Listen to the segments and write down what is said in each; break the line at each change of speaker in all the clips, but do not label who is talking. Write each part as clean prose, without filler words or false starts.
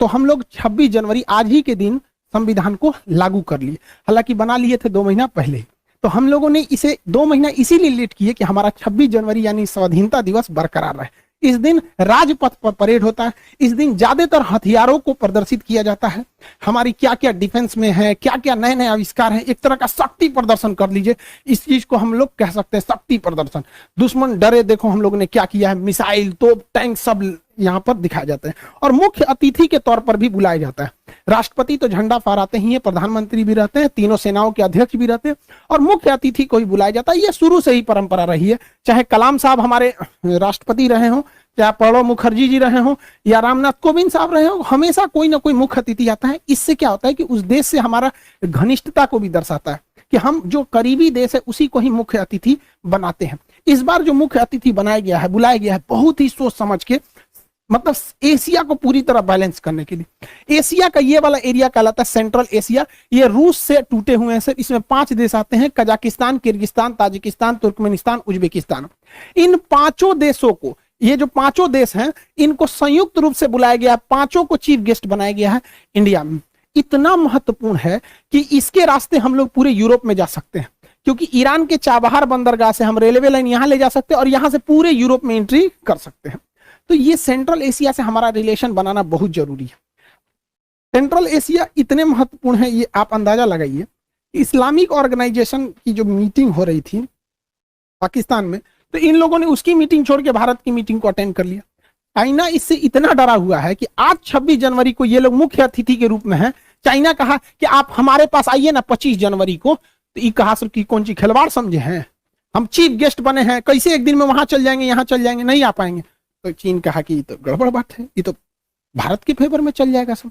तो हम लोग 26 जनवरी आज ही के दिन संविधान को लागू कर लिए। हालांकि बना लिए थे 2 महीना पहले। तो हम लोगों ने इसे 2 महीना इसीलिए लेट किए कि हमारा 26 जनवरी यानी स्वाधीनता दिवस बरकरार रहे। इस दिन राजपथ पर परेड होता है, इस दिन ज्यादातर हथियारों को प्रदर्शित किया जाता है, हमारी क्या क्या डिफेंस में है, क्या क्या नए नए आविष्कार हैं, एक तरह का शक्ति प्रदर्शन कर लीजिए। इस चीज को हम लोग कह सकते हैं शक्ति प्रदर्शन। दुश्मन डरे, देखो हम लोगों ने क्या किया है, मिसाइल, तोप, टैंक सब यहाँ पर दिखाए जाते हैं। और मुख्य अतिथि के तौर पर भी बुलाया जाता है। राष्ट्रपति तो झंडा फहराते ही है, प्रधानमंत्री भी रहते हैं, तीनों सेनाओं के अध्यक्ष भी रहते हैं, और मुख्य अतिथि को भी बुलाया जाता है। ये शुरू से ही परंपरा रही है। चाहे कलाम साहब हमारे राष्ट्रपति रहे हों, चाहे प्रणब मुखर्जी जी रहे हों, या रामनाथ कोविंद साहब रहे हों, हमेशा कोई ना कोई मुख्य अतिथि आता है। इससे क्या होता है कि उस देश से हमारा घनिष्ठता को भी दर्शाता है कि हम जो करीबी देश है उसी को ही मुख्य अतिथि बनाते हैं। इस बार जो मुख्य अतिथि बनाया गया है, बुलाया गया है, बहुत ही सोच समझ के, मतलब एशिया को पूरी तरह बैलेंस करने के लिए। एशिया का ये वाला एरिया कहलाता है सेंट्रल एशिया। ये रूस से टूटे हुए हैं सर। इसमें 5 देश आते हैं, Kazakhstan, Kyrgyzstan, Tajikistan, Turkmenistan, Uzbekistan. इन 5 देशों को, ये जो 5 देश हैं, इनको संयुक्त रूप से बुलाया गया है। 5 को चीफ गेस्ट बनाया गया है इंडिया में। इतना महत्वपूर्ण है कि इसके रास्ते हम लोग पूरे यूरोप में जा सकते हैं, क्योंकि ईरान के चाबहार बंदरगाह से हम रेलवे लाइन यहां ले जा सकते हैं और यहां से पूरे यूरोप में एंट्री कर सकते हैं। तो ये सेंट्रल एशिया से हमारा रिलेशन बनाना बहुत जरूरी है। सेंट्रल एशिया इतने महत्वपूर्ण है, ये आप अंदाजा लगाइए। इस्लामिक ऑर्गेनाइजेशन की जो मीटिंग हो रही थी पाकिस्तान में, तो इन लोगों ने उसकी मीटिंग छोड़ के भारत की मीटिंग को अटेंड कर लिया। चाइना इससे इतना डरा हुआ है कि आज 26 जनवरी को ये लोग मुख्य अतिथि के रूप में हैं। चाइना कहा कि आप हमारे पास आइए ना 25 जनवरी को। तो ये कहा सर कि कौन सी खिलवाड़ समझे हैं, हम चीफ गेस्ट बने हैं, कैसे एक दिन में वहां चल जाएंगे, यहाँ चल जाएंगे, नहीं आ पाएंगे। तो चीन कहा कि ये तो गड़बड़ बात है, ये तो भारत के फेवर में चल जाएगा, सब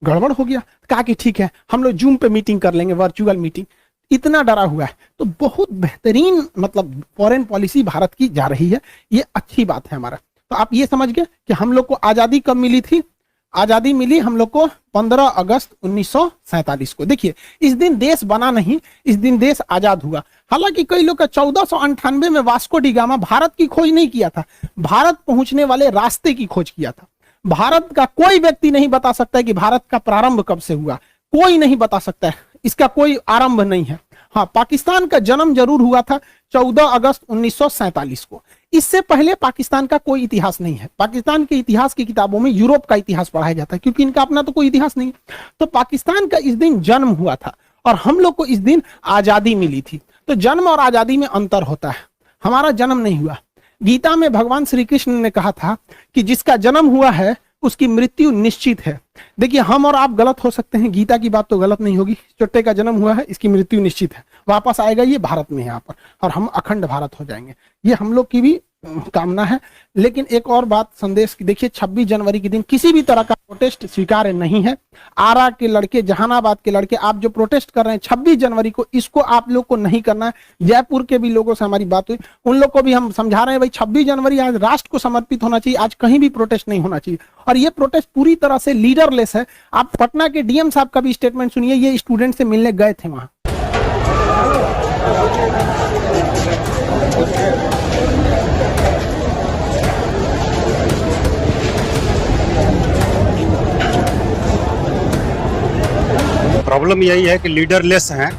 गड़बड़ हो गया। कहा कि ठीक है, हम लोग जूम पे मीटिंग कर लेंगे, वर्चुअल मीटिंग। इतना डरा हुआ है। तो बहुत बेहतरीन मतलब फॉरेन पॉलिसी भारत की जा रही है, ये अच्छी बात है हमारा। तो आप ये समझ गए कि हम लोग को आजादी कब मिली थी। आजादी मिली हम लोग को 15 अगस्त 1947 को। देखिए, इस दिन देश बना नहीं, इस दिन देश आजाद हुआ। हालांकि कई लोग का 1498 में वास्को डी गामा भारत की खोज नहीं किया था, भारत पहुंचने वाले रास्ते की खोज किया था। भारत का कोई व्यक्ति नहीं बता सकता है कि भारत का प्रारंभ कब से हुआ, कोई नहीं बता सकता है, इसका कोई आरंभ नहीं है। हाँ, पाकिस्तान का जन्म जरूर हुआ था 14 अगस्त 1947 को। इससे पहले पाकिस्तान का कोई इतिहास नहीं है। पाकिस्तान के इतिहास की किताबों में यूरोप का इतिहास पढ़ाया जाता है, क्योंकि इनका अपना तो कोई इतिहास नहीं है। तो पाकिस्तान का इस दिन जन्म हुआ था और हम लोग को इस दिन आजादी मिली थी। तो जन्म और आजादी में अंतर होता है। हमारा जन्म नहीं हुआ। गीता में भगवान श्री कृष्ण ने कहा था कि जिसका जन्म हुआ है उसकी मृत्यु निश्चित है। देखिए, हम और आप गलत हो सकते हैं, गीता की बात तो गलत नहीं होगी। चुट्टे का जन्म हुआ है, इसकी मृत्यु निश्चित है, वापस आएगा ये भारत में यहाँ पर, और हम अखंड भारत हो जाएंगे। ये हम लोग की भी कामना है। लेकिन एक और बात संदेश की, देखिए 26 जनवरी के दिन किसी भी तरह का प्रोटेस्ट स्वीकार्य नहीं है। आरा के लड़के, जहानाबाद के लड़के, आप जो प्रोटेस्ट कर रहे हैं 26 जनवरी को, इसको आप लोग को नहीं करना है। जयपुर के भी लोगों से हमारी बात हुई, उन लोग को भी हम समझा रहे हैं भाई 26 जनवरी आज राष्ट्र को समर्पित होना चाहिए, आज कहीं भी प्रोटेस्ट नहीं होना चाहिए। और ये प्रोटेस्ट पूरी तरह से लीडरलेस है। आप पटना के डीएम साहब का भी स्टेटमेंट सुनिए, ये स्टूडेंट से मिलने गए थे वहां।
प्रॉब्लम यही है कि लीडरलेस हैं।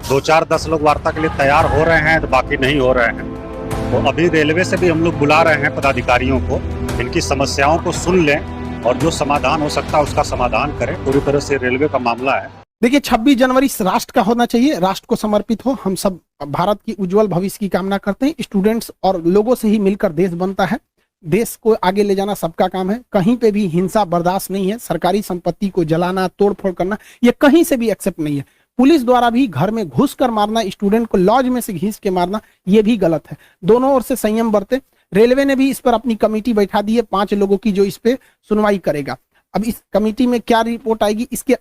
2-4-10 लोग वार्ता के लिए तैयार हो रहे हैं तो बाकी नहीं हो रहे हैं। तो अभी रेलवे से भी हम लोग बुला रहे हैं पदाधिकारियों को, इनकी समस्याओं को सुन लें और जो समाधान हो सकता है उसका समाधान करें। पूरी तरह से रेलवे का मामला है।
देखिए, 26 जनवरी राष्ट्र का होना चाहिए, राष्ट्र को समर्पित हो। हम सब भारत की उज्जवल भविष्य की कामना करते हैं। स्टूडेंट्स और लोगों से ही मिलकर देश बनता है। देश को आगे ले जाना सबका काम है। कहीं पे भी हिंसा बर्दाश्त नहीं है। सरकारी संपत्ति को जलाना, तोड़फोड़ करना, ये कहीं से भी एक्सेप्ट नहीं है। पुलिस द्वारा भी घर में घुस कर मारना, स्टूडेंट को लॉज में से घिस के मारना, ये भी गलत है। दोनों ओर से संयम बरते। रेलवे ने भी इस पर अपनी कमेटी बैठा दी है 5 लोगों की, जो इस पे सुनवाई करेगा। अब इस कमेटी में क्या रिपोर्ट आएगी, इसके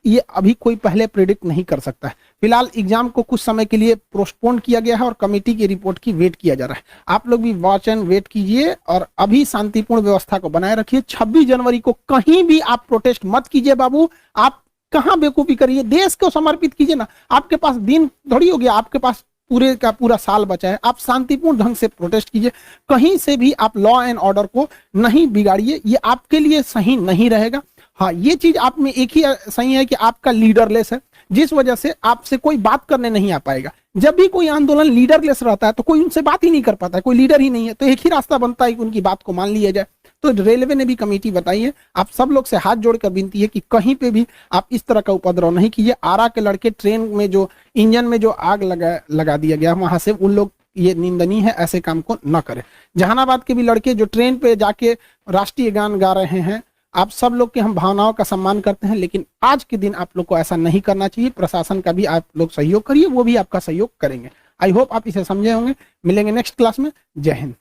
ये अभी कोई पहले प्रेडिक्ट नहीं कर सकता है। फिलहाल एग्जाम को कुछ समय के लिए पोस्टपोन किया गया है और कमेटी की रिपोर्ट की वेट किया जा रहा है। आप लोग भी वॉच एंड वेट कीजिए और अभी शांतिपूर्ण व्यवस्था को बनाए रखिए। 26 जनवरी को कहीं भी आप प्रोटेस्ट मत कीजिए बाबू। आप कहाँ बेवकूफी करिए, देश को समर्पित कीजिए ना। आपके पास दिन थोड़ी हो गया, आपके पास पूरे का पूरा साल बचा है। आप शांतिपूर्ण ढंग से प्रोटेस्ट कीजिए। कहीं से भी आप लॉ एंड ऑर्डर को नहीं बिगाड़िए, ये आपके लिए सही नहीं रहेगा। हाँ, ये चीज आप में एक ही सही है कि आपका लीडरलेस है, जिस वजह से आपसे कोई बात करने नहीं आ पाएगा। जब भी कोई आंदोलन लीडरलेस रहता है तो कोई उनसे बात ही नहीं कर पाता है, कोई लीडर ही नहीं है, तो एक ही रास्ता बनता है कि उनकी बात को मान लिया जाए। तो रेलवे ने भी कमेटी बताई है, आप सब लोग से हाथ जोड़कर विनती है कि कहीं पे भी आप इस तरह का उपद्रव नहीं कीजिए। आरा के लड़के ट्रेन में जो इंजन में जो आग लगा दिया गया वहां से, उन लोग, ये निंदनीय है, ऐसे काम को न करें। जहानाबाद के भी लड़के जो ट्रेन पे जाके राष्ट्रीय गान गा रहे हैं, आप सब लोग के हम भावनाओं का सम्मान करते हैं, लेकिन आज के दिन आप लोग को ऐसा नहीं करना चाहिए। प्रशासन का भी आप लोग सहयोग करिए, वो भी आपका सहयोग करेंगे। आई होप आप इसे समझे होंगे। मिलेंगे नेक्स्ट क्लास में। जय हिंद।